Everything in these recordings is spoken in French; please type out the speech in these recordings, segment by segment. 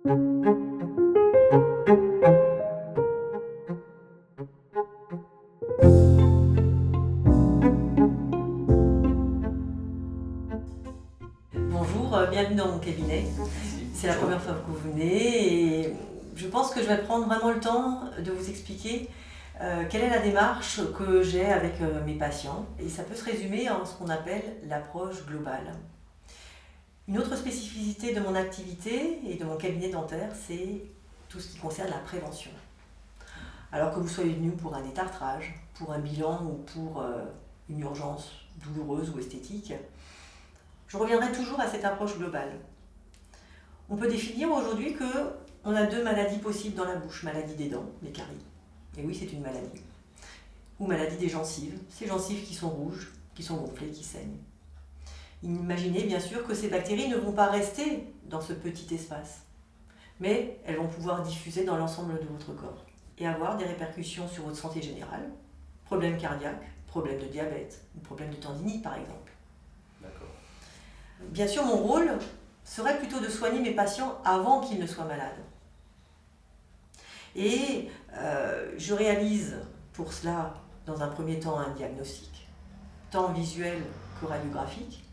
Bonjour, bienvenue dans mon cabinet. C'est la première fois que vous venez et je pense que je vais prendre vraiment le temps de vous expliquer quelle est la démarche que j'ai avec mes patients. Et ça peut se résumer en ce qu'on appelle l'approche globale. Une autre spécificité de mon activité et de mon cabinet dentaire, c'est tout ce qui concerne la prévention. Alors que vous soyez venu pour un détartrage, pour un bilan ou pour une urgence douloureuse ou esthétique, je reviendrai toujours à cette approche globale. On peut définir aujourd'hui qu'on a deux maladies possibles dans la bouche, maladie des dents, les caries. Et oui, c'est une maladie. Ou maladie des gencives, ces gencives qui sont rouges, qui sont gonflées, qui saignent. Imaginez bien sûr que ces bactéries ne vont pas rester dans ce petit espace, mais elles vont pouvoir diffuser dans l'ensemble de votre corps et avoir des répercussions sur votre santé générale, problèmes cardiaques, problèmes de diabète, ou problèmes de tendinite par exemple. D'accord. Bien sûr, mon rôle serait plutôt de soigner mes patients avant qu'ils ne soient malades. Et je réalise pour cela, dans un premier temps, un diagnostic, tant visuel que radiographique.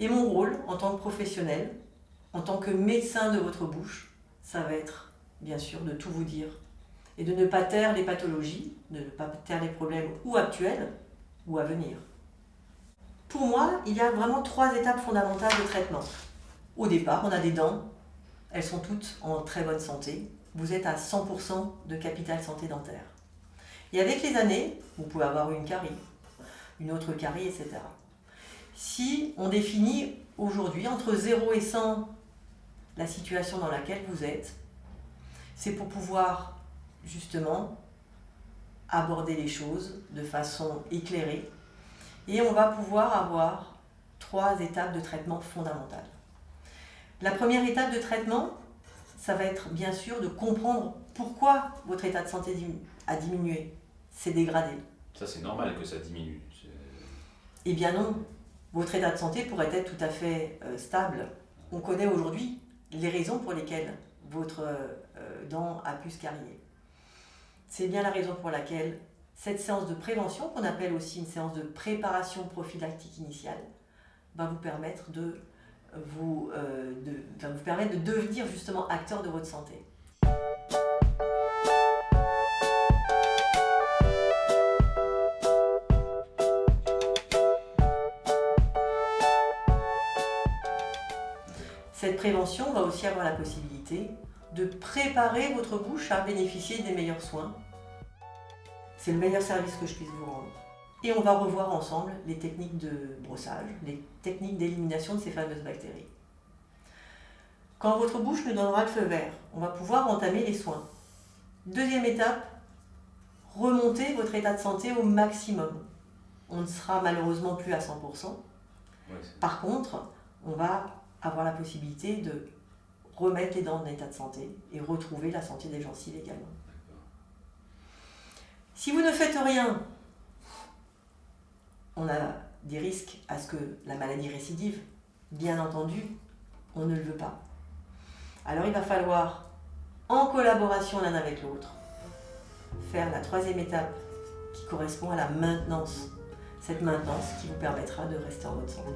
Et mon rôle, en tant que professionnel, en tant que médecin de votre bouche, ça va être, bien sûr, de tout vous dire. Et de ne pas taire les pathologies, de ne pas taire les problèmes ou actuels ou à venir. Pour moi, il y a vraiment 3 étapes fondamentales de traitement. Au départ, on a des dents, elles sont toutes en très bonne santé. Vous êtes à 100% de capital santé dentaire. Et avec les années, vous pouvez avoir une carie, une autre carie, etc. Si on définit aujourd'hui entre 0 et 100 la situation dans laquelle vous êtes, c'est pour pouvoir justement aborder les choses de façon éclairée et on va pouvoir avoir 3 étapes de traitement fondamentales. La première étape de traitement, ça va être bien sûr de comprendre pourquoi votre état de santé a diminué, s'est dégradé. Ça, c'est normal que ça diminue. Eh bien non, votre état de santé pourrait être tout à fait stable. On connaît aujourd'hui les raisons pour lesquelles votre dent a pu se carrier. C'est bien la raison pour laquelle cette séance de prévention, qu'on appelle aussi une séance de préparation prophylactique initiale, va vous permettre de devenir justement acteur de votre santé. Cette prévention va aussi avoir la possibilité de préparer votre bouche à bénéficier des meilleurs soins. C'est le meilleur service que je puisse vous rendre. Et on va revoir ensemble les techniques de brossage, les techniques d'élimination de ces fameuses bactéries. Quand votre bouche nous donnera le feu vert, on va pouvoir entamer les soins. Deuxième étape, remonter votre état de santé au maximum. On ne sera malheureusement plus à 100%. Par contre, on va avoir la possibilité de remettre les dents en état de santé et retrouver la santé des gencives également. Si vous ne faites rien, on a des risques à ce que la maladie récidive. Bien entendu, on ne le veut pas. Alors il va falloir, en collaboration l'un avec l'autre, faire la 3e étape qui correspond à la maintenance. Cette maintenance qui vous permettra de rester en bonne santé.